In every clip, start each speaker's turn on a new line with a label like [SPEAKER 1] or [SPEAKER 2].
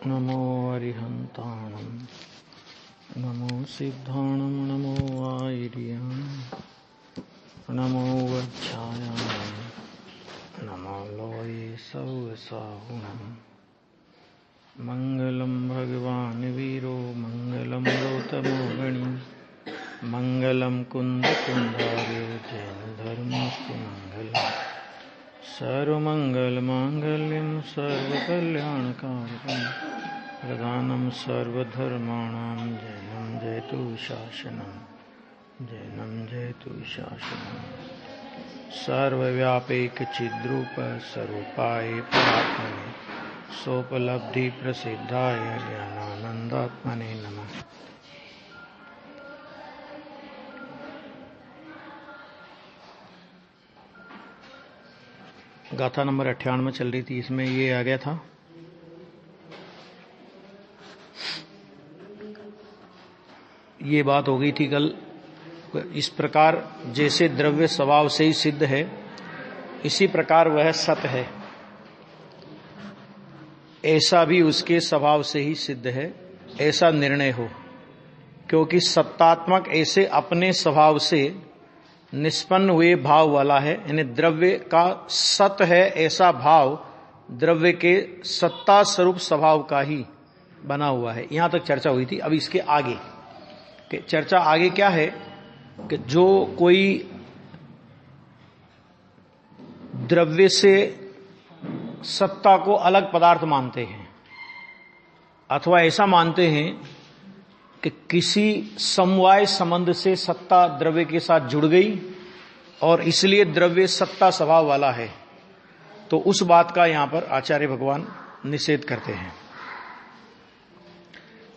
[SPEAKER 1] नमो अरिहंताणं नमो सिद्धाणं नमो आयर्यं नमो वज्रायां नमो लोये सौसाहुणं मंगलम भगवान वीरो मंगलम गौतमो गणी मंगलम कुंद कुंडार्यो जैन धर्मस्तु मंगलम सर्वमंगल मांगल्यम सर्वकल्याणकारकं प्रधानं सर्वधर्माणां जैनं जयतु शासनं जैनं जयतु शासनं सर्वव्यापैक चिद्रूप स्वरूपाय परात्मने सोपलब्धि प्रसिद्धाय ज्ञानानंदात्मने नमः। गाथा नंबर 98 चल रही थी, इसमें ये आ गया था ये बात हो गई थी कल। इस प्रकार जैसे द्रव्य स्वभाव से ही सिद्ध है, इसी प्रकार वह सत है, ऐसा भी उसके स्वभाव से ही सिद्ध है, ऐसा निर्णय हो। क्योंकि सत्तात्मक ऐसे अपने स्वभाव से निष्पन्न हुए भाव वाला है, यानी द्रव्य का सत है ऐसा भाव द्रव्य के सत्ता स्वरूप स्वभाव का ही बना हुआ है। यहां तक चर्चा हुई थी। अब इसके आगे कि चर्चा आगे क्या है कि जो कोई द्रव्य से सत्ता को अलग पदार्थ मानते हैं अथवा ऐसा मानते हैं कि किसी समवाय संबंध से सत्ता द्रव्य के साथ जुड़ गई और इसलिए द्रव्य सत्ता स्वभाव वाला है, तो उस बात का यहां पर आचार्य भगवान निषेध करते हैं।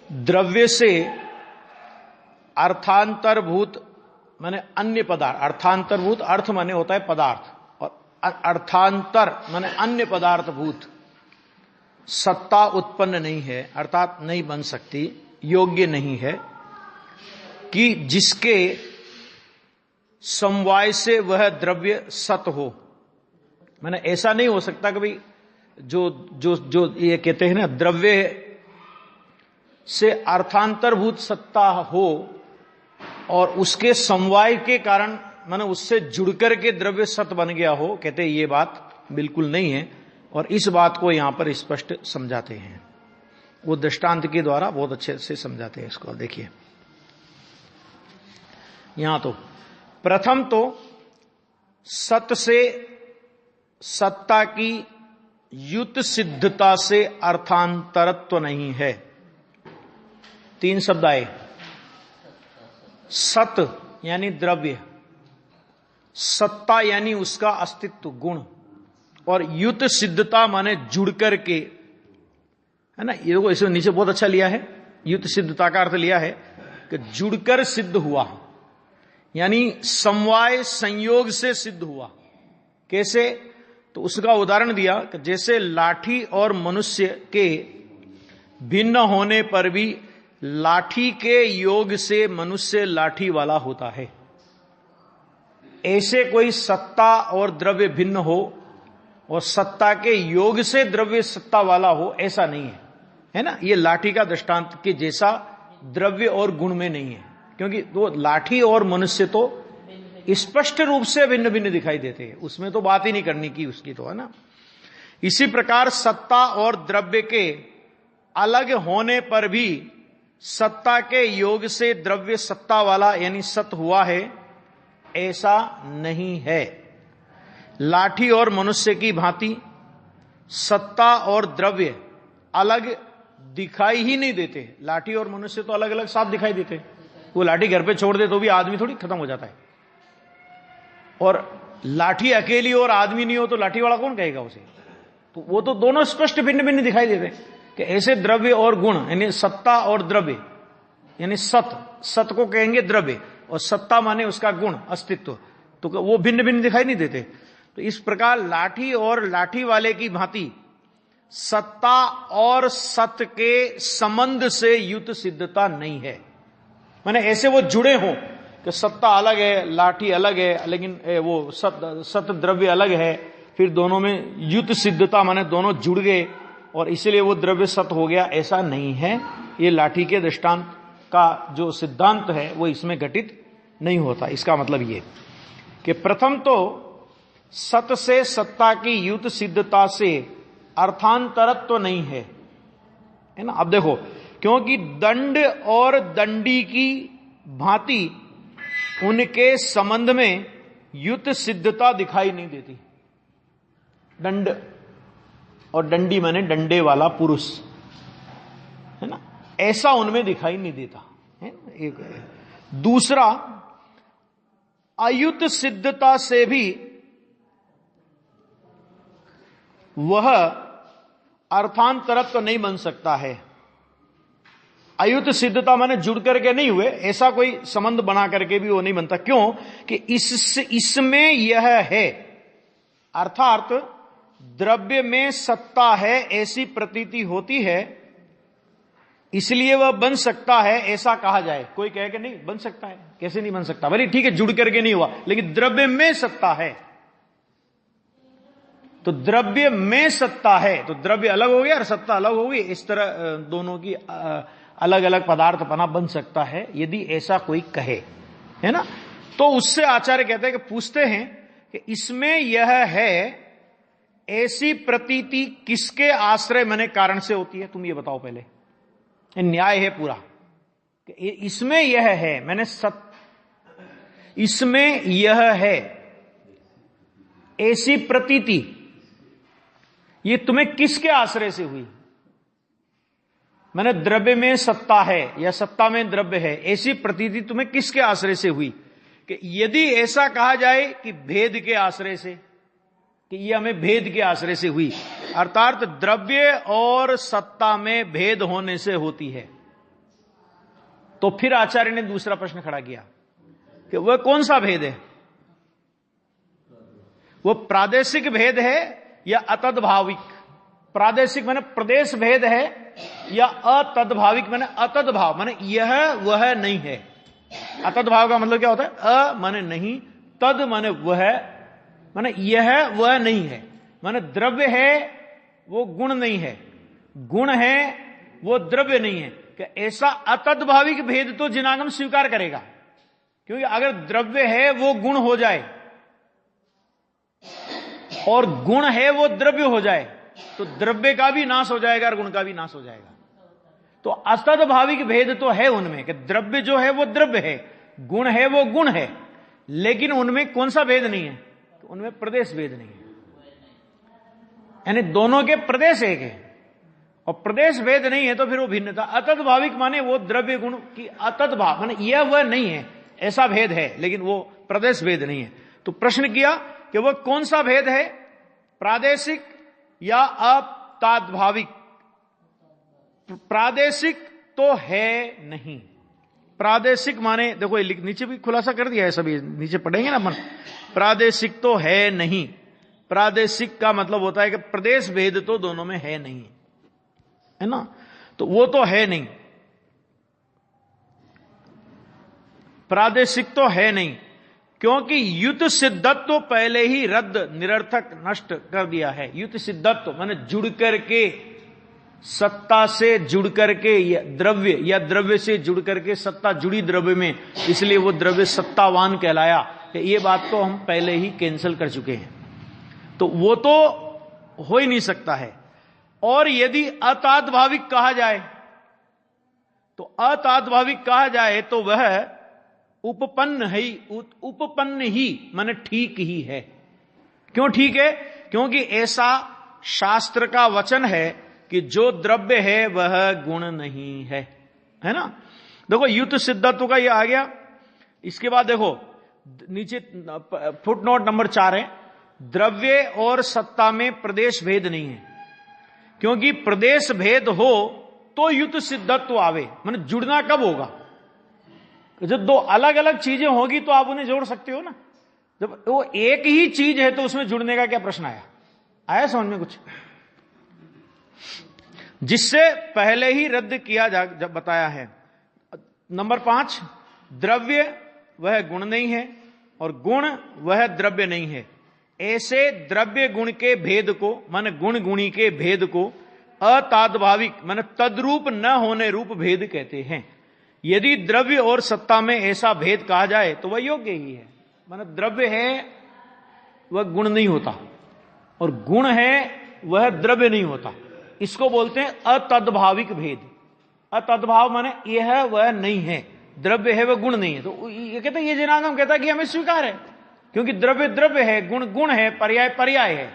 [SPEAKER 1] द्रव्य से अर्थांतरभूत माने अन्य पदार्थ, अर्थांतरभूत अर्थ माने होता है पदार्थ, और अर्थांतर माने अन्य पदार्थभूत सत्ता उत्पन्न नहीं है, अर्थात नहीं बन सकती, योग्य नहीं है कि जिसके समवाय से वह द्रव्य सत हो। मैंने ऐसा नहीं हो सकता कि भाई जो जो जो ये कहते हैं ना द्रव्य से अर्थांतरभूत सत्ता हो और उसके समवाय के कारण माने उससे जुड़कर के द्रव्य सत बन गया हो, कहते हैं ये बात बिल्कुल नहीं है। और इस बात को यहां पर स्पष्ट समझाते हैं, वो दृष्टांत के द्वारा बहुत अच्छे से समझाते हैं इसको। देखिए यहां तो प्रथम तो सत से सत्ता की युत सिद्धता से अर्थांतरत्व नहीं है। 3 शब्द आए, सत यानी द्रव्य, सत्ता यानी उसका अस्तित्व गुण, और युत सिद्धता माने जुड़ करके, है ना। ये देखो इसमें नीचे बहुत अच्छा लिया है, युत सिद्धता का अर्थ लिया है कि जुड़कर सिद्ध हुआ, यानी समवाय संयोग से सिद्ध हुआ। कैसे? तो उसका उदाहरण दिया कि जैसे लाठी और मनुष्य के भिन्न होने पर भी लाठी के योग से मनुष्य लाठी वाला होता है, ऐसे कोई सत्ता और द्रव्य भिन्न हो और सत्ता के योग से द्रव्य सत्ता वाला हो, ऐसा नहीं है, है ना। ये लाठी का दृष्टांत के जैसा द्रव्य और गुण में नहीं है, क्योंकि वो लाठी और मनुष्य तो स्पष्ट रूप से भिन्न भिन्न दिखाई देते हैं, उसमें तो बात ही नहीं करनी की उसकी, तो है ना। इसी प्रकार सत्ता और द्रव्य के अलग होने पर भी सत्ता के योग से द्रव्य सत्ता वाला यानी सत हुआ है, ऐसा नहीं है। लाठी और मनुष्य की भांति सत्ता और द्रव्य अलग दिखाई ही नहीं देते। लाठी और मनुष्य तो अलग अलग साफ दिखाई देते, वो लाठी घर पे छोड़ दे तो भी आदमी थोड़ी खत्म हो जाता है, और लाठी अकेली और आदमी नहीं हो तो लाठी वाला कौन कहेगा उसे। तो वो तो दोनों स्पष्ट भिन्न भिन्न दिखाई देते कि ऐसे द्रव्य और गुण यानी सत्ता और द्रव्य, यानी सत को कहेंगे द्रव्य और सत्ता माने उसका गुण अस्तित्व, तो वो भिन्न भिन्न दिखाई नहीं देते। तो इस प्रकार लाठी और लाठी वाले की भांति सत्ता और सत के संबंध से युत सिद्धता नहीं है। माने ऐसे वो जुड़े हों कि सत्ता अलग है, लाठी अलग है, लेकिन वो सत द्रव्य अलग है, फिर दोनों में युत सिद्धता माने दोनों जुड़ गए और इसलिए वो द्रव्य सत हो गया, ऐसा नहीं है। ये लाठी के दृष्टांत का जो सिद्धांत है वो इसमें घटित नहीं होता। इसका मतलब ये कि प्रथम तो सत से सत्ता की युत सिद्धता से अर्थांतरत्व तो नहीं है ना। अब देखो, क्योंकि दंड और दंडी की भांति उनके संबंध में युत सिद्धता दिखाई नहीं देती। दंड और दंडी माने डंडे वाला पुरुष, है ना, ऐसा उनमें दिखाई नहीं देता है ना। एक दूसरा, अयुत सिद्धता से भी वह अर्थांतरत्व तो नहीं बन सकता है। अयुत सिद्धता माने जुड़ करके नहीं हुए, ऐसा कोई संबंध बना करके भी वो नहीं बनता। क्यों कि इसमें यह है, अर्थात द्रव्य में सत्ता है ऐसी प्रतीति होती है, इसलिए वह बन सकता है ऐसा कहा जाए। कोई कहे कि नहीं बन सकता है, कैसे नहीं बन सकता, भले ठीक है जुड़ करके नहीं हुआ, लेकिन द्रव्य में सत्ता है। तो द्रव्य में सत्ता है तो द्रव्य अलग हो गया और सत्ता अलग हो गई। इस तरह दोनों की अलग अलग पदार्थपना बन सकता है यदि ऐसा कोई कहे, है ना। तो उससे आचार्य कहते हैं कि पूछते हैं कि इसमें यह है ऐसी प्रतीति किसके आश्रय माने कारण से होती है, तुम ये बताओ पहले। न्याय है पूरा कि इसमें यह है, मैंने इसमें यह है ऐसी प्रतीति, ये तुम्हें किसके आश्रय से हुई। मैंने द्रव्य में सत्ता है या सत्ता में द्रव्य है, ऐसी प्रतीति तुम्हें किसके आश्रय से हुई। कि यदि ऐसा कहा जाए कि भेद के आश्रय से, कि यह हमें भेद के आश्रय से हुई, अर्थात द्रव्य और सत्ता में भेद होने से होती है, तो फिर आचार्य ने दूसरा प्रश्न खड़ा किया कि वह कौन सा भेद है। वो प्रादेशिक भेद है या अतद्भाविक। प्रादेशिक माने प्रदेश भेद है या अतद्भाविक माने अतद्भाव, माने यह वह नहीं है। अतद्भाव का मतलब क्या होता है, अ माने नहीं, तद माने वह, माने यह वह नहीं है। माने द्रव्य है वो गुण नहीं है, गुण है वो द्रव्य नहीं है। कि ऐसा अतद्भाविक भेद तो जिनागम स्वीकार करेगा, क्योंकि अगर द्रव्य है वो गुण हो जाए और गुण है वो द्रव्य हो जाए तो द्रव्य का भी नाश हो जाएगा और गुण का भी नाश हो जाएगा। तो अतद्भाविक भेद तो है उनमें कि द्रव्य जो है वो द्रव्य है, गुण है वो गुण है, लेकिन उनमें कौन सा भेद नहीं है, तो उनमें प्रदेश भेद नहीं है। यानी दोनों के प्रदेश एक है और प्रदेश भेद नहीं है, तो फिर वो भिन्नता। अतद्भाविक माने वो द्रव्य गुण की अतद्भाव, माने यह वह नहीं है, ऐसा भेद है लेकिन वो प्रदेश भेद नहीं है। तो प्रश्न किया कि वह कौन सा भेद है, प्रादेशिक या अताद्भाविक। प्रादेशिक तो है नहीं। प्रादेशिक माने देखो नीचे भी खुलासा कर दिया है, सभी नीचे पढ़ेंगे ना अपन। प्रादेशिक तो है नहीं। प्रादेशिक का मतलब होता है कि प्रदेश भेद तो दोनों में है नहीं, है ना, तो वो तो है नहीं। प्रादेशिक तो है नहीं, क्योंकि युत सिद्धत्व तो पहले ही रद्द, निरर्थक, नष्ट कर दिया है। युत सिद्धत्व माने जुड़ करके, सत्ता से जुड़ करके द्रव्य या द्रव्य से जुड़ करके सत्ता जुड़ी द्रव्य में, इसलिए वो द्रव्य सत्तावान कहलाया। ये बात तो हम पहले ही कैंसिल कर चुके हैं, तो वो तो हो ही नहीं सकता है। और यदि अताद्भाविक कहा जाए, तो अताद्भाविक कहा जाए तो वह उपपन्न है, उपपन्न ही माने ठीक ही है। क्यों ठीक है, क्योंकि ऐसा शास्त्र का वचन है कि जो द्रव्य है वह गुण नहीं है, है ना। देखो युत सिद्धत्व का ये आ गया। इसके बाद देखो नीचे फुटनोट नंबर 4 है, द्रव्य और सत्ता में प्रदेश भेद नहीं है, क्योंकि प्रदेश भेद हो तो युत सिद्धत्व आवे। माने जुड़ना कब होगा, जब दो अलग अलग चीजें होगी तो आप उन्हें जोड़ सकते हो ना। जब वो एक ही चीज है तो उसमें जुड़ने का क्या प्रश्न आया समझ में कुछ, जिससे पहले ही रद्द किया जब बताया है। नंबर 5, द्रव्य वह गुण नहीं है और गुण वह द्रव्य नहीं है, ऐसे द्रव्य गुण के भेद को, मन गुण गुणी के भेद को अताद्भाविक मन तद्रूप न होने रूप भेद कहते हैं। यदि द्रव्य और सत्ता में ऐसा भेद कहा जाए तो वह योग्य ही है। मन द्रव्य है वह गुण नहीं होता, और गुण है वह द्रव्य नहीं होता। इसको बोलते हैं अतद्भाविक भेद। अतद्भाव माने यह वह नहीं है, द्रव्य है वह गुण नहीं है। तो ये कहते हैं, ये जनागम कहता है कि हमें स्वीकार है, क्योंकि द्रव्य द्रव्य है, गुण गुण है, पर्याय पर्याय है,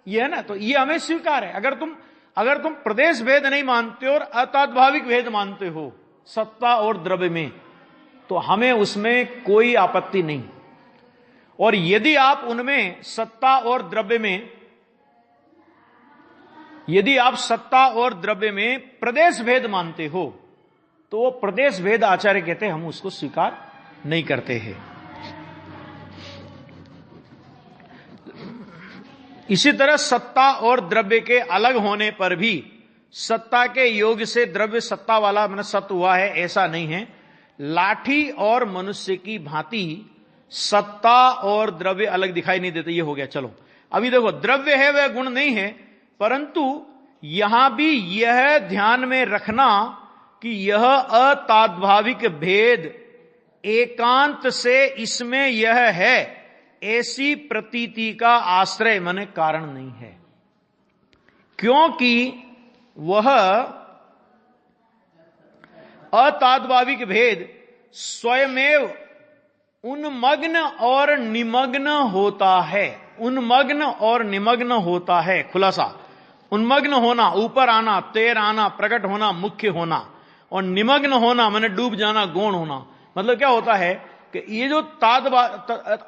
[SPEAKER 1] ये है ना। तो ये हमें स्वीकार है। अगर तुम प्रदेश भेद नहीं मानते और अतद्भाविक भेद मानते हो सत्ता और द्रव्य में, तो हमें उसमें कोई आपत्ति नहीं। और यदि आप उनमें सत्ता और द्रव्य में, यदि आप सत्ता और द्रव्य में प्रदेश भेद मानते हो, तो वो प्रदेश भेद आचार्य कहते हैं हम उसको स्वीकार नहीं करते हैं। इसी तरह सत्ता और द्रव्य के अलग होने पर भी सत्ता के योग से द्रव्य सत्ता वाला मतलब सत्य हुआ है, ऐसा नहीं है। लाठी और मनुष्य की भांति सत्ता और द्रव्य अलग दिखाई नहीं देते। ये हो गया। चलो अभी देखो, द्रव्य है वह गुण नहीं है, परंतु यहां भी यह ध्यान में रखना कि यह अताद्भाविक भेद एकांत से इसमें यह है ऐसी प्रतीति का आश्रय माने कारण नहीं है, क्योंकि वह अताद्भाविक भेद स्वयमेव उन्मग्न और निमग्न होता है। उन्मग्न और निमग्न होता है। खुलासा, उन्मग्न होना ऊपर आना, तैर आना, प्रकट होना, मुख्य होना, और निमग्न होना माने डूब जाना, गौण होना। मतलब क्या होता है कि ये जो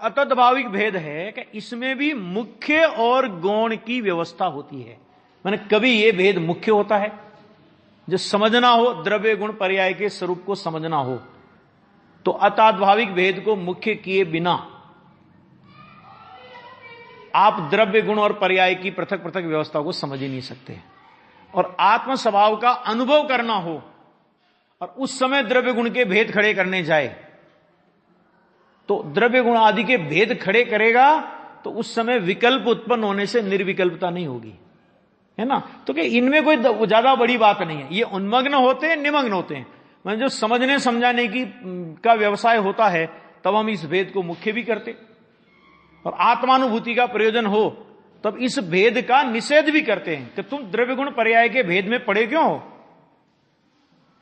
[SPEAKER 1] अतद्भाविक भेद है कि इसमें भी मुख्य और गौण की व्यवस्था होती है। माने कभी ये भेद मुख्य होता है, जो समझना हो, द्रव्य गुण पर्याय के स्वरूप को समझना हो, तो अताद्भाविक भेद को मुख्य किए बिना आप द्रव्य गुण और पर्याय की पृथक पृथक व्यवस्था को समझ ही नहीं सकते। और आत्म स्वभाव का अनुभव करना हो और उस समय द्रव्य गुण के भेद खड़े करने जाए, तो द्रव्य गुण आदि के भेद खड़े करेगा तो उस समय विकल्प उत्पन्न होने से निर्विकल्पता नहीं होगी, है ना। तो कि इनमें कोई ज्यादा बड़ी बात नहीं है। ये उन्मग्न होते हैं, निमग्न होते हैं, मतलब जो समझने समझाने की का व्यवसाय होता है, तब हम इस भेद को मुख्य भी करते, और आत्मानुभूति का प्रयोजन हो तब इस भेद का निषेध भी करते हैं कि तुम द्रव्य गुण पर्याय के भेद में पड़े क्यों हो,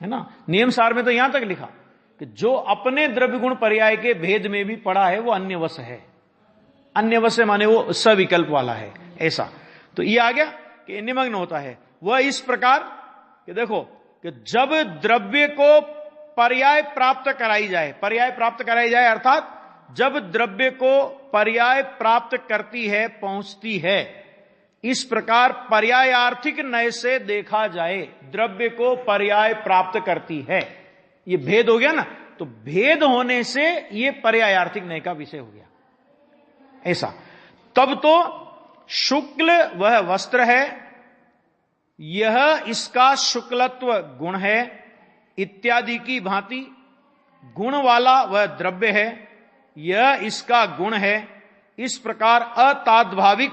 [SPEAKER 1] है ना। नियम सार में तो यहां तक लिखा कि जो अपने द्रव्य गुण पर्याय के भेद में भी पड़ा है वो अन्यवश है। अन्यवश माने वो सविकल्प वाला है, ऐसा। तो ये आ गया कि निमग्न होता है। वह इस प्रकार कि देखो कि जब द्रव्य को पर्याय प्राप्त कराई जाए, पर्याय प्राप्त कराई जाए अर्थात जब द्रव्य को पर्याय प्राप्त करती है, पहुंचती है, इस प्रकार पर्यायार्थिक नय से देखा जाए, द्रव्य को पर्याय प्राप्त करती है, ये भेद हो गया ना। तो भेद होने से ये पर्यायार्थिक नय का विषय हो गया, ऐसा। तब तो शुक्ल वह वस्त्र है, यह इसका शुक्लत्व गुण है, इत्यादि की भांति गुण वाला वह द्रव्य है, यह इसका गुण है। इस प्रकार अताद्भाविक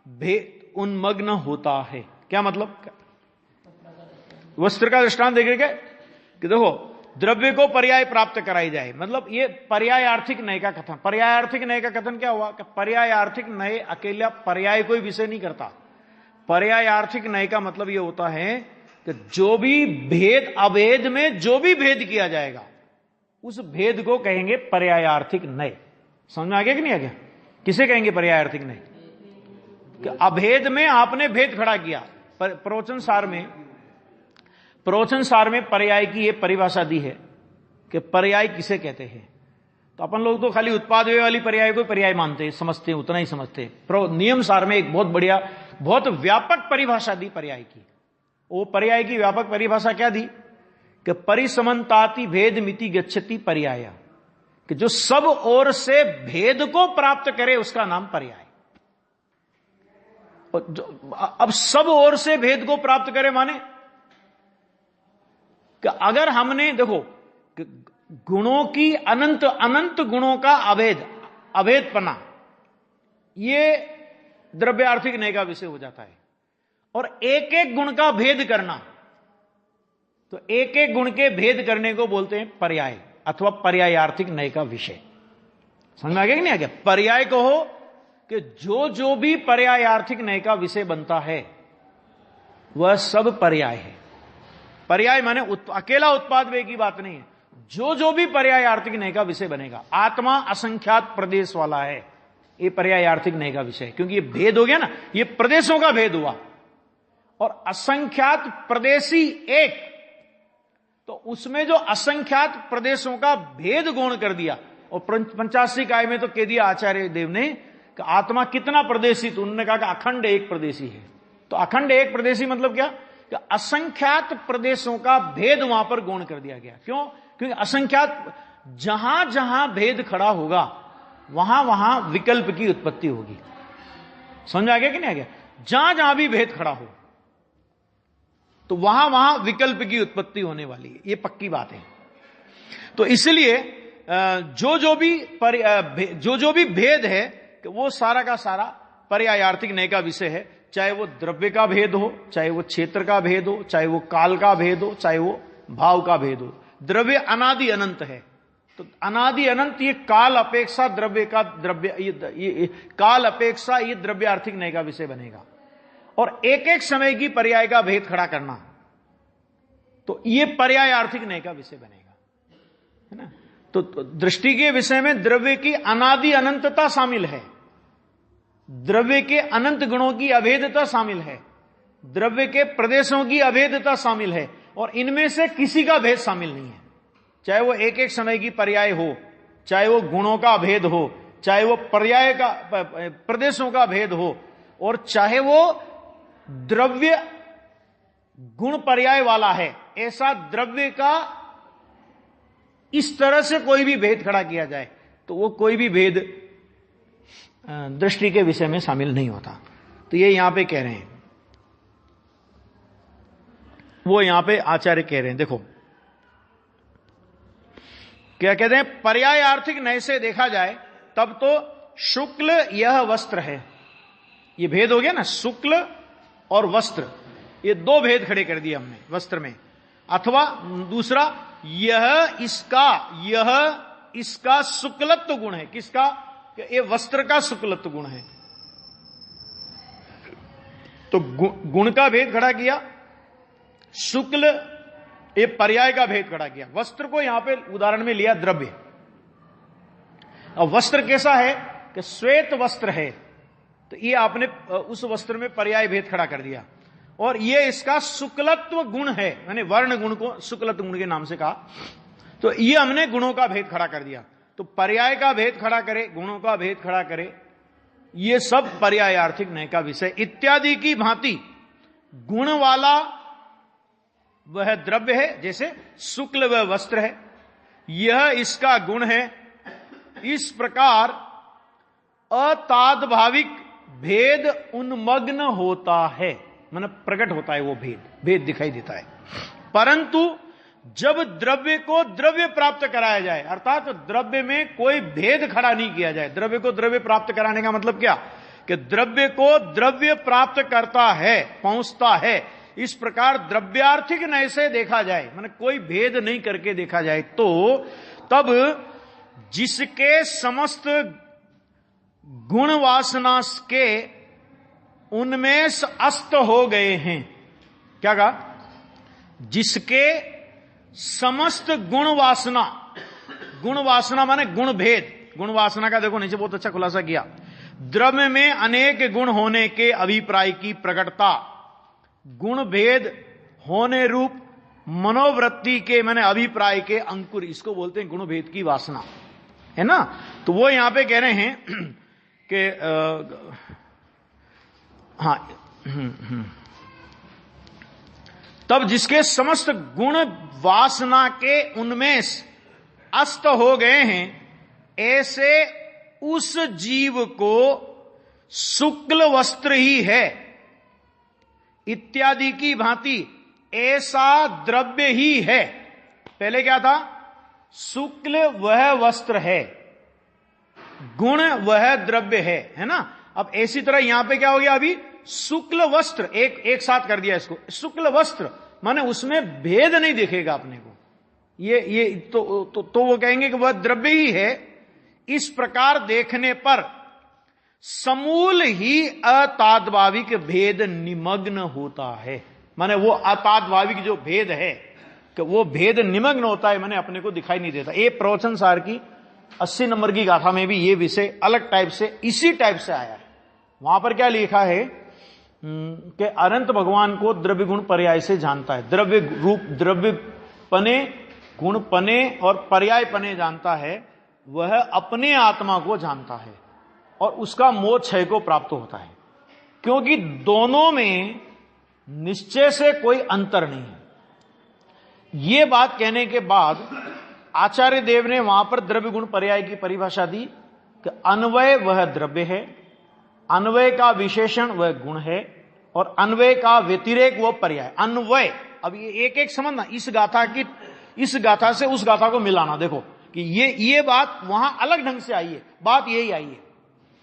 [SPEAKER 1] भेद उन्मग्न होता है। क्या मतलब? वस्त्र का दृष्टांत देख रहे कि देखो द्रव्य को पर्याय प्राप्त कराई जाए, मतलब ये पर्यायार्थिक नय का कथन। पर्यायार्थिक नय का कथन क्या हुआ कि पर्यायार्थिक नय अकेला पर्याय कोई विषय नहीं करता। पर्यायार्थिक नय का मतलब ये होता है कि जो भी भेद, अभेद में जो भी भेद किया जाएगा उस भेद को कहेंगे पर्यायार्थिक नय। समझ में आ गया कि नहीं आ गया? किसे कहेंगे पर्यायार्थिक नय? कि अभेद में आपने भेद खड़ा किया। प्रवचन सार में पर्याय की यह परिभाषा दी है कि पर्याय किसे कहते हैं। तो अपन लोग तो खाली उत्पाद व्यय वाली पर्याय को पर्याय मानते हैं, समझते हैं, उतना ही समझते हैं। नियम सार में एक बहुत बढ़िया, बहुत व्यापक परिभाषा दी पर्याय की। वो पर्याय की व्यापक परिभाषा क्या दी कि परिसमन्ताति भेद मिति गच्छति पर्याय, कि जो सब ओर से भेद को प्राप्त करे उसका नाम पर्याय। अब सब ओर से भेद को प्राप्त करे माने कि अगर हमने देखो कि गुणों की अनंत गुणों का अभेदपना, ये द्रव्यार्थिक न्याय का विषय हो जाता है। और एक एक गुण का भेद करना, तो एक एक गुण के भेद करने को बोलते हैं पर्याय अथवा पर्यायार्थिक न्याय का विषय। समझ में आ गया कि नहीं आ गया? पर्याय कहो कि जो जो भी पर्यायार्थिक न्याय का विषय बनता है वह सब पर्याय है। पर्याय माने अकेला उत्पाद व्यय की बात नहीं है, जो जो भी पर्यायार्थिक न्याय का विषय बनेगा। आत्मा असंख्यात प्रदेश वाला है, ये पर्यायार्थिक न्याय का विषय है, क्योंकि ये भेद हो गया ना, ये प्रदेशों का भेद हुआ। और असंख्यात प्रदेशी एक, तो उसमें जो असंख्यात प्रदेशों का भेद गौण कर दिया। और 85 काय में तो कह दिया आचार्य देव ने कि आत्मा कितना प्रदेशी, तो उन्होंने कहा कि अखंड एक प्रदेशी है। तो अखंड एक प्रदेशी मतलब क्या? कि असंख्यात प्रदेशों का भेद वहां पर गौण कर दिया गया। क्यों? क्योंकि असंख्यात जहां जहां भेद खड़ा होगा वहां वहां विकल्प की उत्पत्ति होगी। समझ आ गया कि नहीं आ गया? जहां जहां भी भेद खड़ा हो तो वहां वहां विकल्प की उत्पत्ति होने वाली है, ये पक्की बात है। तो इसलिए जो जो भी भेद है कि वो सारा का सारा पर्यायार्थिक न्याय का विषय है। चाहे वो द्रव्य का भेद हो, चाहे वो क्षेत्र का भेद हो, चाहे वो काल का भेद हो, चाहे वो भाव का भेद हो। द्रव्य अनादि अनंत है, तो अनादि अनंत ये काल अपेक्षा द्रव्य का ये काल अपेक्षा ये द्रव्यार्थिक न्याय का विषय बनेगा। और एक एक समय की पर्याय का भेद खड़ा करना, तो ये पर्यायार्थिक न्याय का विषय बनेगा, है ना। तो दृष्टि के विषय में द्रव्य की अनादि अनंतता शामिल है, द्रव्य के अनंत गुणों की अभेदता शामिल है, द्रव्य के प्रदेशों की अभेदता शामिल है, और इनमें से किसी का भेद शामिल नहीं है। चाहे वो एक एक समय की पर्याय हो, चाहे वो गुणों का भेद हो, चाहे वो पर्याय का प्रदेशों का भेद हो, और चाहे वो द्रव्य गुण पर्याय वाला है, ऐसा द्रव्य का इस तरह से कोई भी भेद खड़ा किया जाए तो वो कोई भी भेद दृष्टि के विषय में शामिल नहीं होता। तो ये यहां पे कह रहे हैं, वो यहां पे आचार्य कह रहे हैं। देखो क्या कहते हैं, पर्याय आर्थिक न्याय से देखा जाए तब तो शुक्ल यह वस्त्र है, ये भेद हो गया ना, शुक्ल और वस्त्र, ये दो भेद खड़े कर दिए हमने वस्त्र में। अथवा दूसरा, यह इसका शुक्लत्व गुण है। किसका? ये वस्त्र का शुक्लत्व गुण है। तो गुण का भेद खड़ा किया, शुक्ल ये पर्याय का भेद खड़ा किया। वस्त्र को यहां पे उदाहरण में लिया द्रव्य। अब वस्त्र कैसा है कि श्वेत वस्त्र है, तो ये आपने उस वस्त्र में पर्याय भेद खड़ा कर दिया। और ये इसका शुक्लत्व गुण है, मैंने वर्ण गुण को शुक्लत्व गुण के नाम से कहा, तो ये हमने गुणों का भेद खड़ा कर दिया। तो पर्याय का भेद खड़ा करे, गुणों का भेद खड़ा करे, ये सब पर्यायार्थिक न्याय का विषय। इत्यादि की भांति गुण वाला वह द्रव्य है, जैसे शुक्ल वह वस्त्र है, यह इसका गुण है। इस प्रकार अतादभाविक भेद उन्मग्न होता है, मतलब प्रकट होता है, वो भेद दिखाई देता है। परंतु जब द्रव्य को द्रव्य प्राप्त कराया जाए, अर्थात द्रव्य में कोई भेद खड़ा नहीं किया जाए। द्रव्य को द्रव्य प्राप्त कराने का मतलब क्या? कि द्रव्य को द्रव्य प्राप्त करता है, पहुंचता है। इस प्रकार द्रव्यार्थिक न्याय से देखा जाए, माने कोई भेद नहीं करके देखा जाए, तो तब जिसके समस्त गुण वासना के उनमें अस्त हो गए हैं। क्या कहा? जिसके समस्त गुण वासना माने गुण भेद, गुण वासना का देखो नीचे बहुत अच्छा खुलासा किया। द्रव्य में अनेक गुण होने के अभिप्राय की प्रकटता, गुण भेद होने रूप मनोवृत्ति के माने अभिप्राय के अंकुर, इसको बोलते हैं गुण भेद की वासना, है ना। तो वो यहां पे कह रहे हैं कि तब जिसके समस्त गुण वासना के उन्मेष अस्त हो गए हैं, ऐसे उस जीव को शुक्ल वस्त्र ही है। इत्यादि की भांति ऐसा द्रव्य ही है। पहले क्या था? शुक्ल वह वस्त्र है, गुण वह द्रव्य है ना। अब ऐसी तरह यहां पे क्या हो गया, अभी शुक्ल वस्त्र, एक साथ कर दिया इसको, शुक्ल वस्त्र माने उसमें भेद नहीं दिखेगा अपने को, ये तो वो कहेंगे कि वह द्रव्य ही है। इस प्रकार देखने पर समूल ही अताद्भाविक भेद निमग्न होता है, माने वो अताद्भाविक जो भेद है कि वो भेद निमग्न होता है, माने अपने को दिखाई नहीं देता। ये प्रवचन सार की 80 नंबर की गाथा में भी ये विषय अलग टाइप से इसी टाइप से आया है। वहां पर क्या लिखा है कि अनंत भगवान को द्रव्य गुण पर्याय से जानता है, द्रव्य रूप द्रव्य पने गुण पने और पर्याय पने जानता है, वह अपने आत्मा को जानता है और उसका मोह क्षय को प्राप्त होता है, क्योंकि दोनों में निश्चय से कोई अंतर नहीं है। ये बात कहने के बाद आचार्य देव ने वहां पर द्रव्य गुण पर्याय की परिभाषा दी कि अन्वय वह द्रव्य है, अन्वय का विशेषण वह गुण है और अन्वय का व्यतिरेक वह पर्याय। अन्वय, अब ये एक समझना, इस गाथा से उस गाथा को मिलाना, देखो कि ये बात वहां अलग ढंग से आई है, बात यही आई है।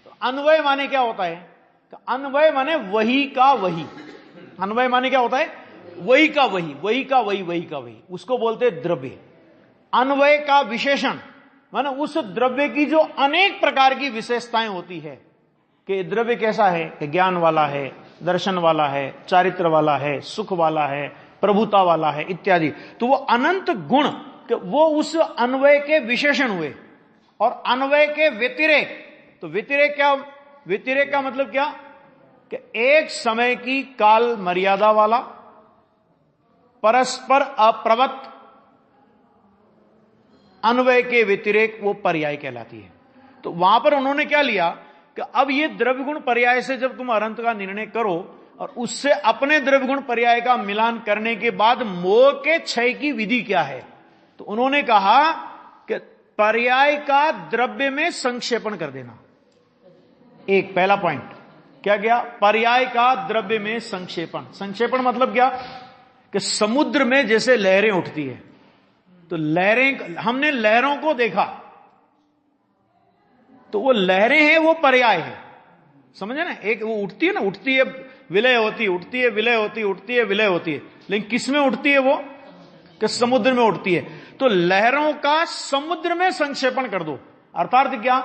[SPEAKER 1] तो अन्वय माने क्या होता है, तो अन्वय माने वही का वही, अन्वय माने क्या होता है, वही का वही, वही का वही, वही का वही, उसको बोलते द्रव्य। अन्वय का विशेषण माने उस द्रव्य की जो अनेक प्रकार की विशेषताएं होती है कि द्रव्य कैसा है, कि ज्ञान वाला है, दर्शन वाला है, चारित्र वाला है, सुख वाला है, प्रभुता वाला है इत्यादि। तो वो अनंत गुण कि वो उस अन्वय के विशेषण हुए। और अन्वय के व्यतिरेक, तो व्यतिरेक क्या, व्यतिरेक का मतलब क्या कि एक समय की काल मर्यादा वाला परस्पर अप्रवत अन्वय के व्यतिरेक वो पर्याय कहलाती है। तो वहां पर उन्होंने क्या लिया कि अब ये द्रव्य गुण पर्याय से जब तुम अनंत का निर्णय करो और उससे अपने द्रव्य गुण पर्याय का मिलान करने के बाद मोह के क्षय की विधि क्या है, तो उन्होंने कहा कि पर्याय का द्रव्य में संक्षेपण कर देना। एक पहला पॉइंट क्या गया, पर्याय का द्रव्य में संक्षेपण। संक्षेपण मतलब क्या कि समुद्र में जैसे लहरें उठती है, तो लहरें, हमने लहरों को देखा तो वो लहरें हैं, वो पर्याय है, समझे ना। एक वो उठती है ना, उठती है विलय होती, उठती है विलय होती, उठती है विलय होती है, लेकिन किस में उठती है वो, कि समुद्र में उठती है। तो लहरों का समुद्र में संक्षेपण कर दो, अर्थात क्या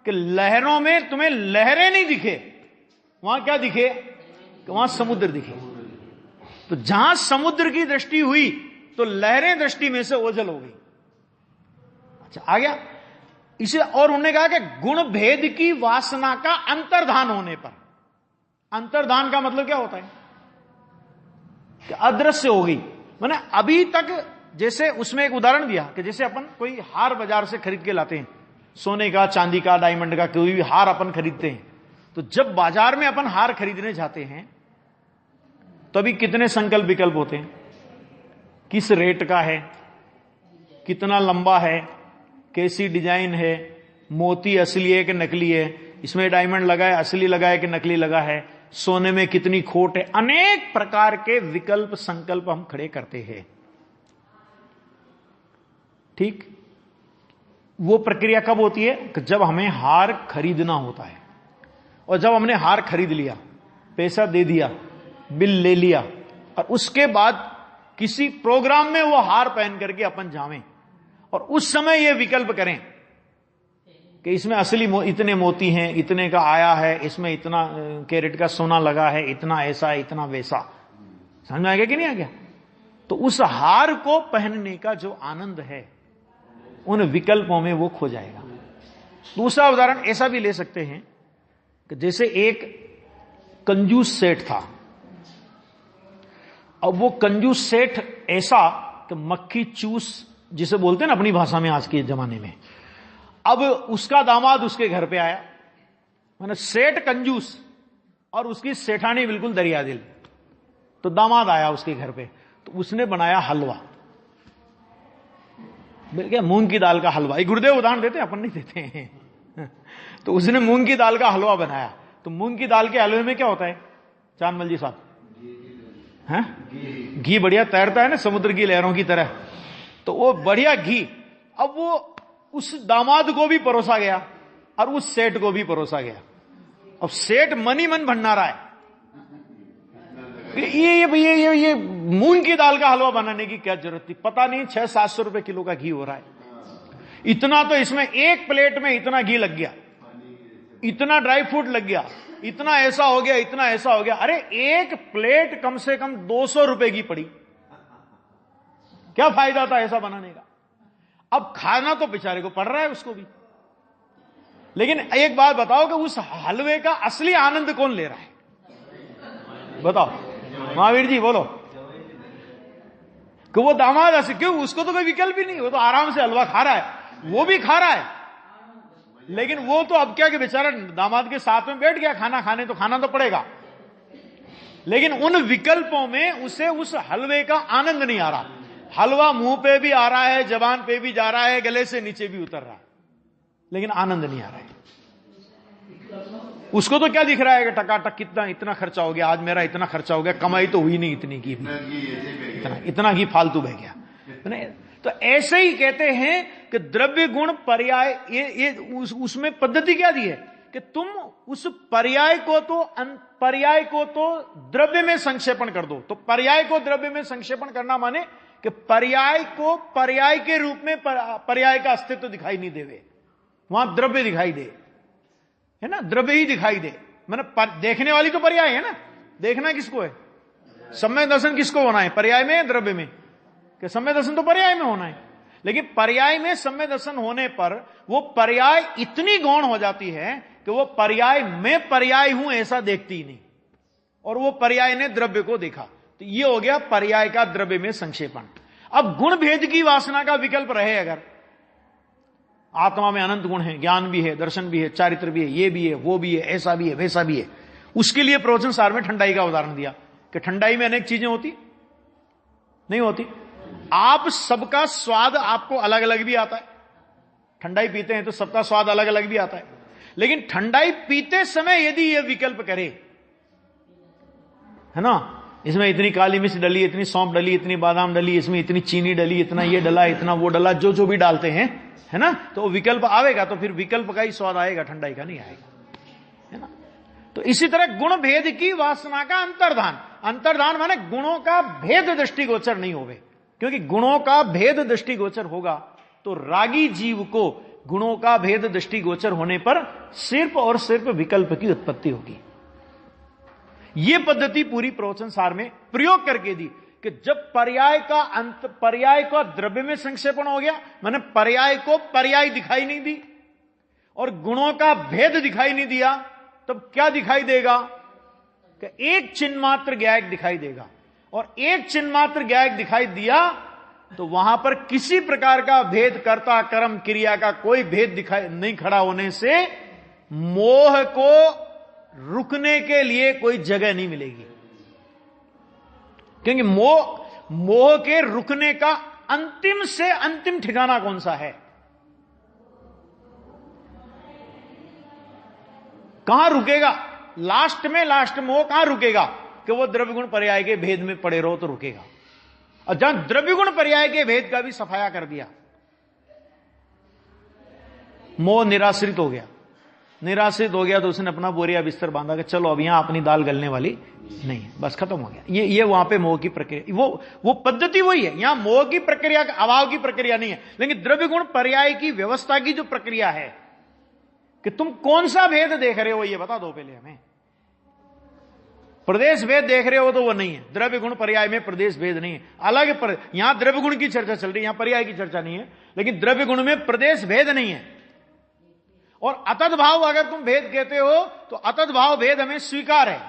[SPEAKER 1] कि लहरों में तुम्हें लहरें नहीं दिखे, वहां क्या दिखे, कि वहां समुद्र दिखे। तो जहां समुद्र की दृष्टि हुई तो लहरें दृष्टि में से ओझल हो गई। अच्छा आ गया इसे। और उन्होंने कहा कि गुण भेद की वासना का अंतर्धान होने पर, अंतर्धान का मतलब क्या होता है कि अदृश्य हो गई। माने अभी तक जैसे उसमें एक उदाहरण दिया कि जैसे अपन कोई हार बाजार से खरीद के लाते हैं, सोने का, चांदी का, डायमंड का, कोई भी हार अपन खरीदते हैं, तो जब बाजार में अपन हार खरीदने जाते हैं तो अभी कितने संकल्प विकल्प होते हैं, किस रेट का है, कितना लंबा है, कैसी डिजाइन है, मोती असली है कि नकली है, इसमें डायमंड लगा है असली लगा है कि नकली लगा है, सोने में कितनी खोट है, अनेक प्रकार के विकल्प संकल्प हम खड़े करते हैं। ठीक, वो प्रक्रिया कब होती है कि जब हमें हार खरीदना होता है, और जब हमने हार खरीद लिया, पैसा दे दिया, बिल ले लिया, और उसके बाद किसी प्रोग्राम में वो हार पहन करके अपन जावें और उस समय ये विकल्प करें कि इसमें असली इतने मोती हैं, इतने का आया है, इसमें इतना कैरेट का सोना लगा है, इतना ऐसा इतना वैसा, समझ में आ गया कि नहीं आ गया। तो उस हार को पहनने का जो आनंद है उन विकल्पों में वो खो जाएगा। दूसरा उदाहरण ऐसा भी ले सकते हैं कि जैसे एक कंजूस सेठ था। अब वो कंजूस सेठ ऐसा कि मक्खी चूस जिसे बोलते हैं ना अपनी भाषा में आज के जमाने में। अब उसका दामाद उसके घर पे आया, माने सेठ कंजूस और उसकी सेठानी बिल्कुल दरिया दिल। तो दामाद आया उसके घर पे, तो उसने बनाया हलवा, क्या मूंग की दाल का हलवा। एक गुरुदेव उदाहरण देते हैं, अपन नहीं देते हैं। तो उसने मूंग की दाल का हलवा बनाया। तो मूंग की दाल के हलवे में क्या होता है चांदमल जी साहब, हैं? घी बढ़िया तैरता है ना समुद्र की लहरों की तरह, तो वो बढ़िया घी अब वो उस दामाद को भी परोसा गया और उस सेठ को भी परोसा गया। अब सेठ मन ही मन भंडारा है, ये मूंग की दाल का हलवा बनाने की क्या जरूरत थी, पता नहीं 600-700 रुपए किलो का घी हो रहा है, इतना तो इसमें एक प्लेट में इतना घी लग गया, इतना ड्राई फ्रूट लग गया, इतना ऐसा हो गया, इतना ऐसा हो गया। अरे एक प्लेट कम से कम 200 रुपए की पड़ी, क्या फायदा था ऐसा बनाने का। अब खाना तो बेचारे को पड़ रहा है उसको भी। लेकिन एक बात बताओ कि उस हलवे का असली आनंद कौन ले रहा है, बताओ महावीर जी बोलो। कि वो दामाद ऐसे क्यों, उसको तो कोई विकल्प ही नहीं, वो तो आराम से हलवा खा रहा है, वो भी खा रहा है, लेकिन वो तो अब क्या कि बेचारा दामाद के साथ में बैठ गया खाना खाने, तो खाना तो पड़ेगा, लेकिन उन विकल्पों में उसे उस हलवे का आनंद नहीं आ रहा। हलवा मुंह पे भी आ रहा है, जबान पे भी जा रहा है, गले से नीचे भी उतर रहा है, लेकिन आनंद नहीं आ रहा है। उसको तो क्या दिख रहा है कि टकाटक कितना इतना खर्चा हो गया, आज मेरा इतना खर्चा हो गया, कमाई तो हुई नहीं इतनी की, इतना ही फालतू बह गया। तो ऐसे ही कहते हैं कि द्रव्य गुण पर्याय, ये उसमें पद्धति क्या दी है कि तुम उस पर्याय को तो द्रव्य में संक्षेपण कर दो। तो पर्याय को द्रव्य में संक्षेपण करना माने कि पर्याय को पर्याय के रूप में पर्याय का अस्तित्व दिखाई नहीं देवे, वहां द्रव्य दिखाई दे, है ना, द्रव्य ही दिखाई दे। मैंने देखने वाली तो पर्याय है ना, देखना किसको है, सम्यक दर्शन किसको होना है, पर्याय में या द्रव्य में, कि सम्यक दर्शन तो पर्याय में होना है, लेकिन पर्याय में सम्यक दर्शन होने पर वो पर्याय इतनी गौण हो जाती है कि वो पर्याय में पर्याय हूं ऐसा देखती ही नहीं, और वो पर्याय ने द्रव्य को देखा। तो ये हो गया पर्याय का द्रव्य में संक्षेपण। अब गुण भेद की वासना का विकल्प रहे, अगर आत्मा में अनंत गुण है, ज्ञान भी है, दर्शन भी है, चारित्र भी है, ये भी है, वो भी है, ऐसा भी है, वैसा भी है, उसके लिए प्रवचन सार में ठंडाई का उदाहरण दिया कि ठंडाई में अनेक चीजें होती नहीं होती। आप सबका स्वाद आपको अलग अलग भी आता है, ठंडाई पीते हैं तो सबका स्वाद अलग अलग भी आता है, लेकिन ठंडाई पीते समय यदि यह विकल्प करे, है ना, इसमें इतनी काली मिर्च डली, इतनी सौंफ डली, इतनी बादाम डली, इसमें इतनी चीनी डली, इतना ये डला, इतना वो डला, जो भी डालते हैं, है ना, तो विकल्प आवेगा, तो फिर विकल्प का ही स्वाद आएगा, ठंडाई का नहीं आएगा, है ना। तो इसी तरह गुण भेद की वासना का अंतर्धान माने गुणों का भेद दृष्टिगोचर नहीं होवे, क्योंकि गुणों का भेद दृष्टिगोचर होगा तो रागी जीव को गुणों का भेद दृष्टिगोचर होने पर सिर्फ और सिर्फ विकल्प की उत्पत्ति होगी। यह पद्धति पूरी प्रवचन सार में प्रयोग करके दी कि जब पर्याय का द्रव्य में संक्षेपण हो गया, माने पर्याय को पर्याय दिखाई नहीं दी और गुणों का भेद दिखाई नहीं दिया, तब क्या दिखाई देगा कि एक चिन्ह मात्र ज्ञायक दिखाई देगा, और एक चिन्ह मात्र ज्ञायक दिखाई दिया तो वहां पर किसी प्रकार का भेद, कर्ता कर्म क्रिया का कोई भेद दिखाई नहीं खड़ा होने से मोह को रुकने के लिए कोई जगह नहीं मिलेगी, क्योंकि मोह के रुकने का अंतिम से अंतिम ठिकाना कौन सा है, कहां रुकेगा, लास्ट मोह कहां रुकेगा कि वो द्रव्य गुण पर्याय के भेद में पड़े रहो तो रुकेगा। और जहां द्रव्य गुण पर्याय के भेद का भी सफाया कर दिया, मोह निराश्रित हो गया तो उसने अपना बोरिया बिस्तर बांधा कि चलो अब यहां अपनी दाल गलने वाली नहीं है, बस खत्म हो गया। ये वहां पे मोह की प्रक्रिया, वो पद्धति वही है, यहां मोह की प्रक्रिया अभाव की प्रक्रिया नहीं है, लेकिन द्रव्य गुण पर्याय की व्यवस्था की जो प्रक्रिया है कि तुम कौन सा भेद देख रहे हो ये बता दो पहले हमें। प्रदेश भेद देख रहे हो तो वो नहीं है, द्रव्य गुण पर्याय में प्रदेश भेद नहीं है, अलग यहां द्रव्य गुण की चर्चा चल रही है, यहां पर्याय की चर्चा नहीं है, लेकिन द्रव्य गुण में प्रदेश भेद नहीं है। और अतद भाव अगर तुम भेद कहते हो तो अतद भाव भेद हमें स्वीकार है,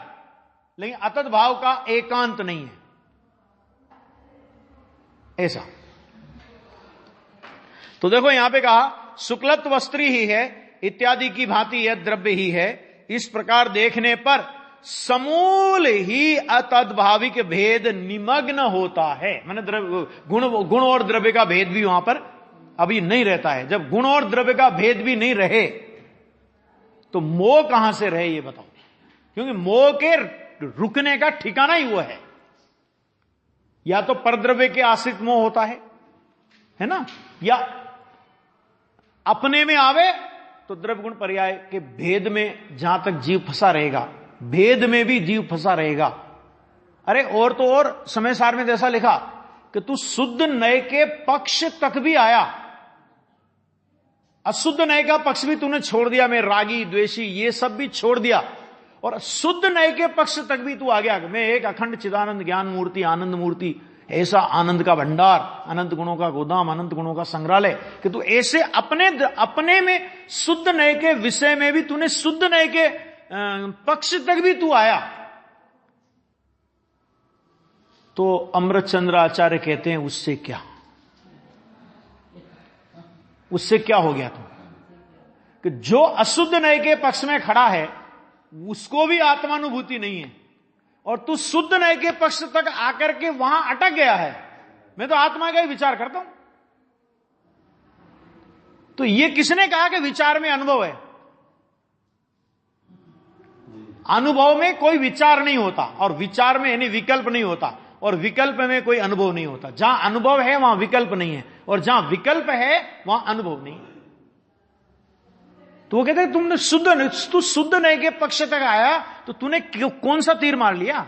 [SPEAKER 1] लेकिन अतद भाव का एकांत नहीं है ऐसा। तो देखो यहां पे कहा शुक्लत्व वस्त्री ही है इत्यादि की भांति यह द्रव्य ही है, इस प्रकार देखने पर समूल ही अतद्भाविक भेद निमग्न होता है। मैंने गुण और द्रव्य का भेद भी वहां पर अभी नहीं रहता है। जब गुण और द्रव्य का भेद भी नहीं रहे तो मोह कहां से रहे ये बताओ, क्योंकि मोह के रुकने का ठिकाना ही वो है, या तो परद्रव्य के आश्रित मोह होता है ना, या अपने में आवे तो द्रव्य गुण पर्याय के भेद में जहां तक जीव फंसा रहेगा, भेद में भी जीव फंसा रहेगा। अरे और तो और समय सार में जैसा लिखा कि तू शुद्ध नय के पक्ष तक भी आया, अशुद्ध नय का पक्ष भी तूने छोड़ दिया, मैं रागी द्वेषी ये सब भी छोड़ दिया, और शुद्ध नय के पक्ष तक भी तू आ गया। मैं एक अखंड चिदानंद ज्ञान मूर्ति, आनंद मूर्ति, ऐसा आनंद का भंडार, अनंत गुणों का गोदाम, अनंत गुणों का संग्रहालय, कि तू ऐसे अपने में शुद्ध नय के विषय में भी तूने शुद्ध नय के पक्ष तक भी तू आया। तो अमृतचंद्र आचार्य कहते हैं उससे क्या, उससे क्या हो गया तुम, कि जो अशुद्ध नय के पक्ष में खड़ा है उसको भी आत्मानुभूति नहीं है, और तू शुद्ध नय के पक्ष तक आकर के वहां अटक गया है। मैं तो आत्मा का ही विचार करता हूं। तो ये किसने कहा कि विचार में अनुभव है? अनुभव में कोई विचार नहीं होता, और विचार में यानी विकल्प नहीं होता, और विकल्प में कोई अनुभव नहीं होता। जहां अनुभव है वहां विकल्प नहीं है, और जहां विकल्प है वहां अनुभव नहीं है। तो वो कहते हैं तू शुद्ध नय के पक्ष तक आया तो तूने कौन सा तीर मार लिया?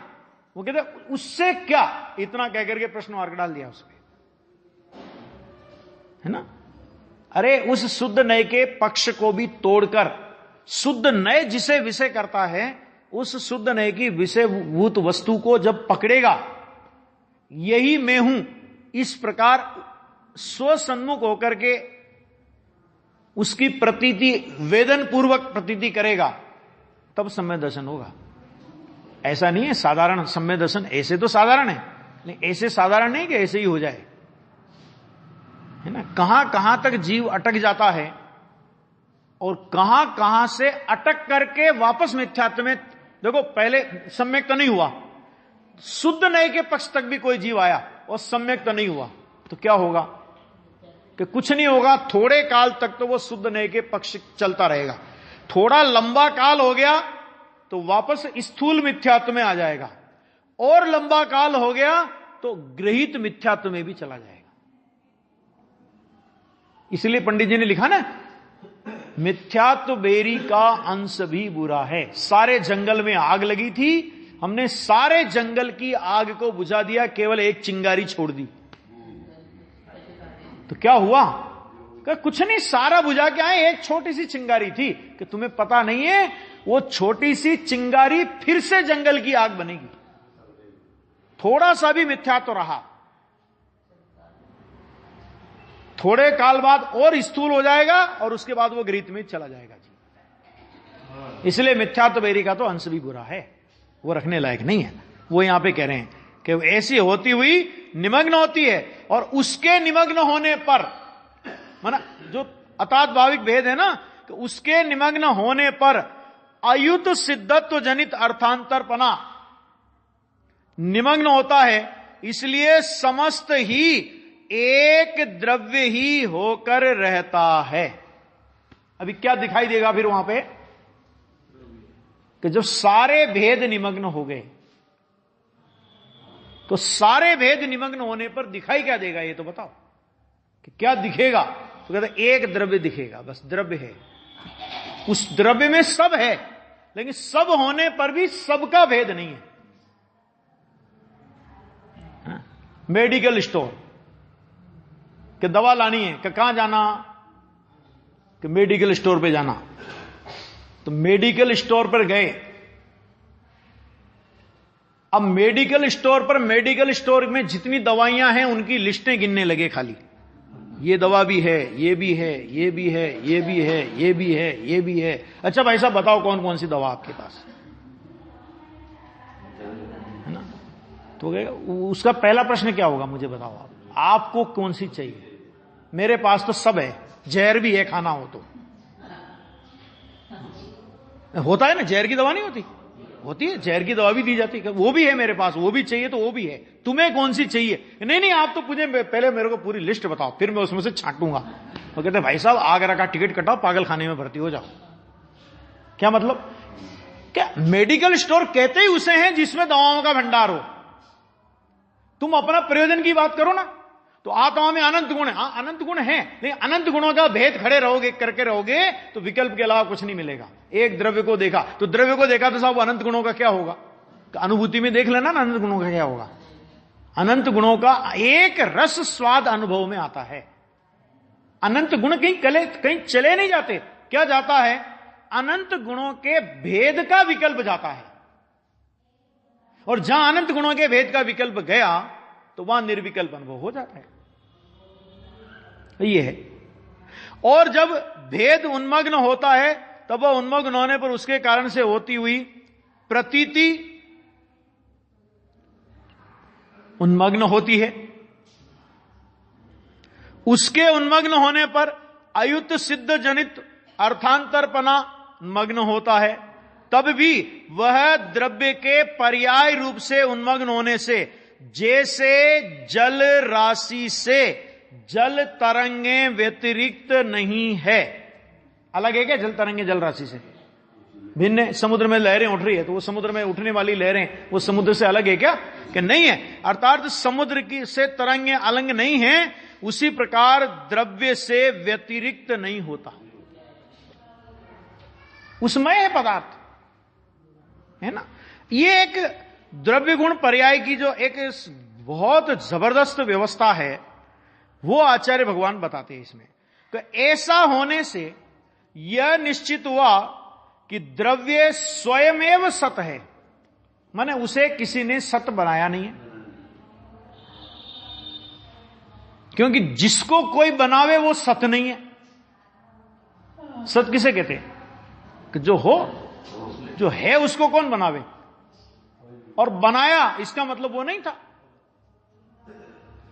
[SPEAKER 1] वो कहते हैं उससे क्या, इतना कहकर के प्रश्न मार्क डाल दिया उसमें, है ना। अरे उस शुद्ध नय के पक्ष को भी तोड़कर शुद्ध नय जिसे विषय करता है, उस शुद्ध नय की विषयभूत वस्तु को जब पकड़ेगा, यही मैं हूं, इस प्रकार स्वसन्मुख होकर के उसकी प्रतीति वेदन पूर्वक प्रतीति करेगा, तब सम्यक दर्शन होगा। ऐसा नहीं है साधारण सम्यक दर्शन, ऐसे तो साधारण है, लेकिन ऐसे साधारण नहीं कि ऐसे ही हो जाए, है ना। कहां कहां तक जीव अटक जाता है, और कहां कहां से अटक करके वापस मिथ्यात्व में। देखो पहले सम्यक तो नहीं हुआ, शुद्ध नय के पक्ष तक भी कोई जीव आया और सम्यक तो नहीं हुआ, तो क्या होगा कि कुछ नहीं होगा। थोड़े काल तक तो वो शुद्ध नय के पक्ष चलता रहेगा, थोड़ा लंबा काल हो गया तो वापस स्थूल मिथ्यात्व में आ जाएगा, और लंबा काल हो गया तो गृहीत मिथ्यात्व में भी चला जाएगा। इसलिए पंडित जी ने लिखा ना, मिथ्यात्व बेरी का अंश भी बुरा है। सारे जंगल में आग लगी थी, हमने सारे जंगल की आग को बुझा दिया, केवल एक चिंगारी छोड़ दी, तो क्या हुआ? कि कुछ नहीं, सारा बुझा के आए, एक छोटी सी चिंगारी थी, कि तुम्हें पता नहीं है वो छोटी सी चिंगारी फिर से जंगल की आग बनेगी। थोड़ा सा भी मिथ्यात्व रहा, थोड़े काल बाद और स्थूल हो जाएगा, और उसके बाद वो गृहीत में चला जाएगा जी। इसलिए मिथ्यात्व बेरी का तो अंश भी बुरा है, वो रखने लायक नहीं है। वो यहां पे कह रहे हैं कि ऐसी होती हुई निमग्न होती है, और उसके निमग्न होने पर, माना जो अतात भाविक भेद है ना, कि उसके निमग्न होने पर अयुत सिद्धत्व जनित अर्थांतरपना निमग्न होता है, इसलिए समस्त ही एक द्रव्य ही होकर रहता है। अभी क्या दिखाई देगा फिर वहां पे, कि जब सारे भेद निमग्न हो गए, तो सारे भेद निमग्न होने पर दिखाई क्या देगा, ये तो बताओ कि क्या दिखेगा? तो कहते एक द्रव्य दिखेगा, बस द्रव्य है, उस द्रव्य में सब है, लेकिन सब होने पर भी सबका भेद नहीं है। मेडिकल स्टोर कि दवा लानी है, कि कहां जाना, कि मेडिकल स्टोर पे जाना, तो मेडिकल स्टोर पर गए। अब मेडिकल स्टोर में जितनी दवाइयां हैं उनकी लिस्टें गिनने लगे खाली, ये दवा भी है, ये भी है, ये भी है, ये भी है, ये भी है, ये भी है। अच्छा भाई साहब बताओ कौन कौन सी दवा आपके पास है ना। तो उसका पहला प्रश्न क्या होगा, मुझे बताओ आपको कौन सी चाहिए? मेरे पास तो सब है, जहर भी है, खाना हो तो होता है ना, जहर की दवा नहीं होती, होती है, जहर की दवा भी दी जाती है, वो भी है मेरे पास, वो भी चाहिए तो वो भी है, तुम्हें कौन सी चाहिए? नहीं आप तो पहले मेरे को पूरी लिस्ट बताओ, फिर मैं उसमें से छांटूंगा। वो कहते भाई साहब आगरा का टिकट कटाओ, पागल खाने में भर्ती हो जाओ। क्या मतलब? क्या मेडिकल स्टोर कहते ही उसे हैं जिसमें दवाओं का भंडार हो। तुम अपना प्रयोजन की बात करो ना, तो आत्मा में अनंत गुण है, हाँ अनंत गुण है, लेकिन अनंत गुणों का भेद खड़े रहोगे करके रहोगे तो विकल्प के अलावा कुछ नहीं मिलेगा। एक द्रव्य को देखा तो द्रव्य को देखा तो साहब अनंत गुणों का क्या होगा, अनुभूति में देख लेना ना अनंत गुणों का क्या होगा। अनंत गुणों का एक रस स्वाद अनुभव में आता है। अनंत गुण कहीं चले नहीं जाते, क्या जाता है, अनंत गुणों के भेद का विकल्प जाता है। और जहां अनंत गुणों के भेद का विकल्प गया तो वहां निर्विकल्प अनुभव हो जाता है। यह है। और जब भेद उन्मग्न होता है तब वह उन्मग्न होने पर उसके कारण से होती हुई प्रतीति उन्मग्न होती है। उसके उन्मग्न होने पर अयुत सिद्ध जनित अर्थांतरपना मग्न होता है। तब भी वह द्रव्य के पर्याय रूप से उन्मग्न होने से, जैसे जल राशि से जल तरंगे व्यतिरिक्त नहीं है। अलग है क्या जल तरंगे जल राशि से? भिन्न। समुद्र में लहरें उठ रही है तो वो समुद्र में उठने वाली लहरें वो समुद्र से अलग है क्या? कि नहीं है। अर्थात समुद्र की से तरंगे अलग नहीं है, उसी प्रकार द्रव्य से व्यतिरिक्त नहीं होता, उसमय है पदार्थ, है ना। ये एक द्रव्य गुण पर्याय की जो एक बहुत जबरदस्त व्यवस्था है वो आचार्य भगवान बताते हैं इसमें। तो ऐसा होने से यह निश्चित हुआ कि द्रव्य स्वयमेव सत है, माने उसे किसी ने सत बनाया नहीं है। क्योंकि जिसको कोई बनावे वो सत नहीं है। सत किसे कहते हैं? कि जो हो, जो है उसको कौन बनावे, और बनाया इसका मतलब वो नहीं था,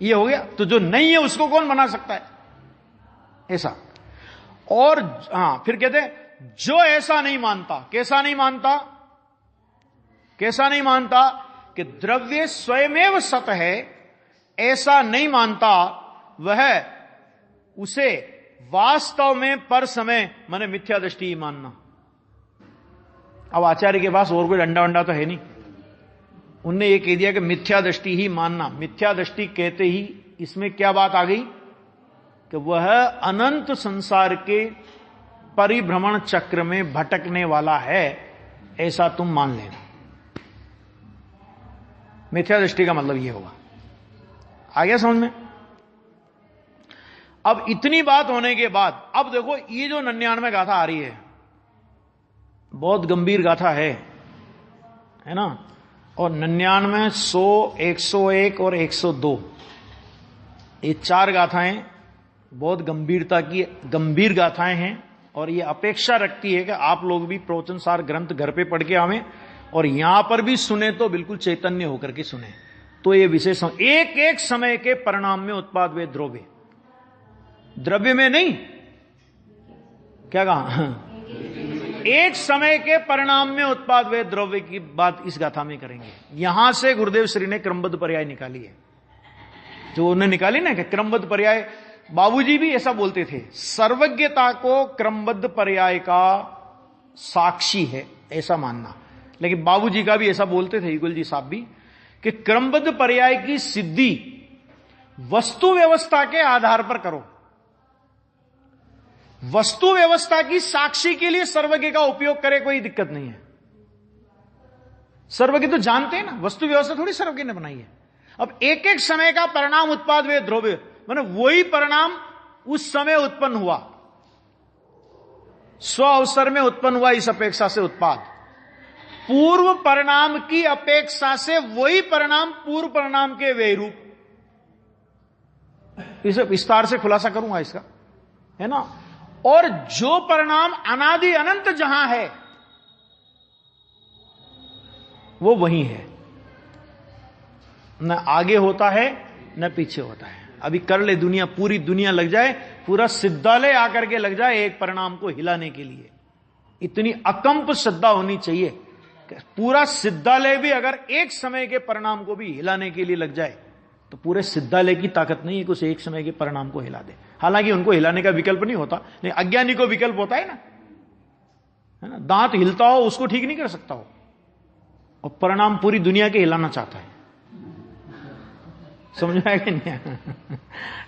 [SPEAKER 1] ये हो गया। तो जो नहीं है उसको कौन बना सकता है, ऐसा। और फिर कहते हैं जो ऐसा नहीं मानता, कैसा नहीं मानता, कैसा नहीं मानता कि द्रव्य स्वयमेव सत है, ऐसा नहीं मानता, वह उसे वास्तव में पर समय माने मिथ्या दृष्टि ही मानना। अब आचार्य के पास और कोई डंडा वंडा तो है नहीं, उनने ये कह दिया कि मिथ्या दृष्टि ही मानना। मिथ्या दृष्टि कहते ही इसमें क्या बात आ गई कि वह अनंत संसार के परिभ्रमण चक्र में भटकने वाला है, ऐसा तुम मान लेना। मिथ्या दृष्टि का मतलब यह होगा। आ गया समझ में? अब इतनी बात होने के बाद अब देखो ये जो 99 गाथा आ रही है बहुत गंभीर गाथा है ना। और 99, 100, 101 और 102 ये 4 गाथाएं बहुत गंभीर गाथाएं हैं। और ये अपेक्षा रखती है कि आप लोग भी प्रवचन सार ग्रंथ घर पे पढ़ के आवें और यहां पर भी सुने तो बिल्कुल चैतन्य होकर के सुने। तो ये विशेष एक एक समय के परिणाम में उत्पाद वे द्रव्य, द्रव्य में नहीं, क्या कहा, एक समय के परिणाम में उत्पाद वे द्रव्य की बात इस गाथा में करेंगे। यहां से गुरुदेव श्री ने क्रमबद्ध पर्याय निकाली है, जो उन्होंने निकाली ना कि क्रमबद्ध पर्याय। बाबूजी भी ऐसा बोलते थे, सर्वज्ञता को क्रमबद्ध पर्याय का साक्षी है ऐसा मानना। लेकिन बाबूजी का भी ऐसा बोलते थे, युगल जी साहब भी, कि क्रमबद्ध पर्याय की सिद्धि वस्तु व्यवस्था के आधार पर करो। वस्तु व्यवस्था की साक्षी के लिए सर्वज्ञ का उपयोग करे, कोई दिक्कत नहीं है। सर्वज्ञ तो जानते हैं ना, वस्तु व्यवस्था थोड़ी सर्वज्ञ ने बनाई है। अब एक एक समय का परिणाम उत्पाद वे द्रव्य, माने वही परिणाम उस समय उत्पन्न हुआ, स्व अवसर में उत्पन्न हुआ, इस अपेक्षा से उत्पाद पूर्व परिणाम की अपेक्षा से वही परिणाम पूर्व परिणाम के वे रूप। इसे विस्तार से खुलासा करूंगा इसका, है ना। और जो परिणाम अनादि अनंत जहां है वो वही है, न आगे होता है न पीछे होता है। अभी कर ले दुनिया, पूरी दुनिया लग जाए, पूरा सिद्धालय आकर के लग जाए एक परिणाम को हिलाने के लिए। इतनी अकंप श्रद्धा होनी चाहिए कि पूरा सिद्धालय भी अगर एक समय के परिणाम को भी हिलाने के लिए लग जाए तो पूरे सिद्धालय की ताकत नहीं है कि उसे एक समय के परिणाम को हिला दे। हालांकि उनको हिलाने का विकल्प नहीं होता, लेकिन अज्ञानी को विकल्प होता है ना। दांत हिलता हो उसको ठीक नहीं कर सकता हो, और परिणाम पूरी दुनिया के हिलाना चाहता है। समझ में कि नहीं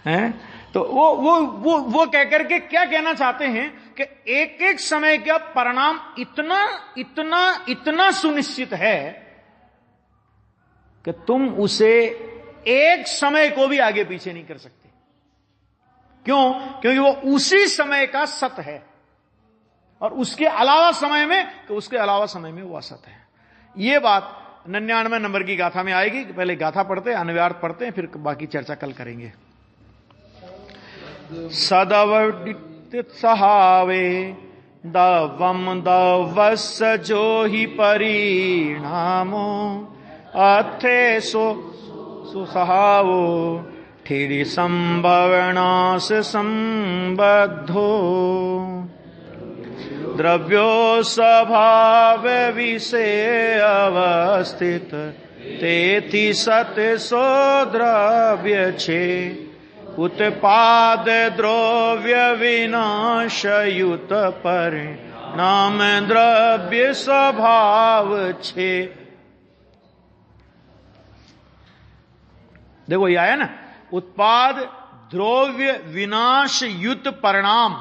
[SPEAKER 1] है? तो वो कहकर के क्या कहना चाहते हैं कि एक एक समय का परिणाम इतना इतना इतना सुनिश्चित है कि तुम उसे एक समय को भी आगे पीछे नहीं कर सकते। क्यों? क्योंकि वो उसी समय का सत है, और उसके अलावा समय में, तो उसके अलावा समय में वो असत है। ये बात 99 नंबर की गाथा में आएगी। पहले गाथा पढ़ते हैं, अन्वयार्थ पढ़ते हैं, फिर बाकी चर्चा कल करेंगे। सदवदित सहावे दवम दवस जो ही परिणामो अथे सुसहावो ठिरी संभवनाश संबद्धो द्रव्यो स्वभाव विषय अवस्थित तेति सत सो द्रव्य छे उत्पाद द्रव्य विनाशयुत परिणाम द्रव्य स्वभाव छे। देखो ये आया ना, उत्पाद द्रव्य विनाश युत परिणाम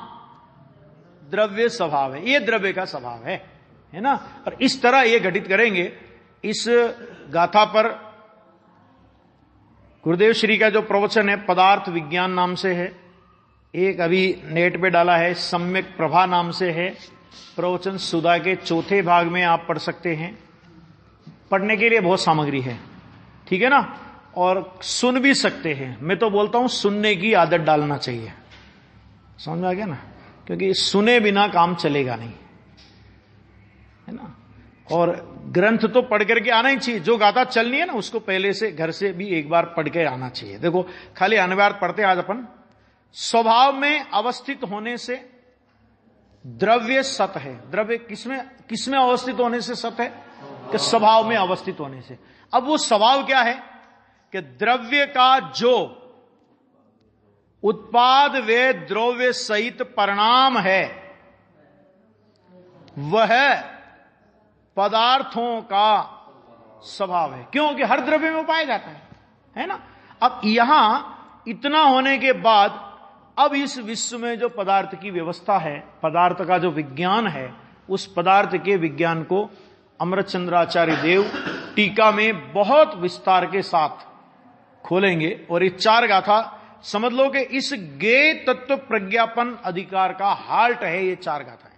[SPEAKER 1] द्रव्य स्वभाव है। ये द्रव्य का स्वभाव है ना। और इस तरह ये घटित करेंगे। इस गाथा पर गुरुदेव श्री का जो प्रवचन है पदार्थ विज्ञान नाम से है, एक अभी नेट पे डाला है सम्यक प्रभा नाम से है प्रवचन। सुधा के चौथे भाग में आप पढ़ सकते हैं। पढ़ने के लिए बहुत सामग्री है, ठीक है ना, और सुन भी सकते हैं। मैं तो बोलता हूं सुनने की आदत डालना चाहिए, समझ में आ गया ना, क्योंकि सुने बिना काम चलेगा नहीं, है ना। और ग्रंथ तो पढ़ करके आना ही चाहिए। जो गाथा चलनी है ना उसको पहले से घर से भी एक बार पढ़ के आना चाहिए। देखो खाली अन्वयार्थ पढ़ते आज अपन। स्वभाव में अवस्थित होने से द्रव्य सत है। द्रव्य किसमें अवस्थित होने से सत है? कि स्वभाव में अवस्थित होने से। अब वो स्वभाव क्या है कि द्रव्य का जो उत्पाद वे द्रव्य सहित परिणाम है वह पदार्थों का स्वभाव है। क्योंकि हर द्रव्य में पाया जाता है ना। अब यहां इतना होने के बाद अब इस विश्व में जो पदार्थ की व्यवस्था है, पदार्थ का जो विज्ञान है, उस पदार्थ के विज्ञान को अमृतचंद्राचार्य देव टीका में बहुत विस्तार के साथ खोलेंगे। और ये चार गाथा समझ लो कि इस ज्ञेय तत्व प्रज्ञापन अधिकार का हार्ट है। ये चार गाथा है।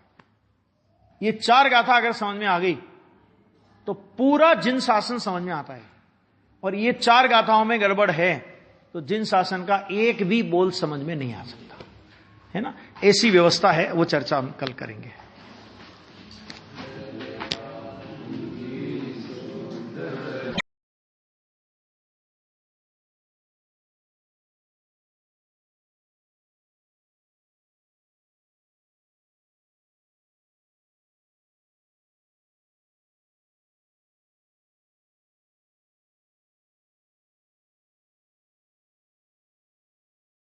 [SPEAKER 1] ये चार गाथा अगर समझ में आ गई तो पूरा जिन शासन समझ में आता है। और ये चार गाथाओं में गड़बड़ है तो जिन शासन का एक भी बोल समझ में नहीं आ सकता, है ना। ऐसी व्यवस्था है, वो चर्चा हम कल करेंगे।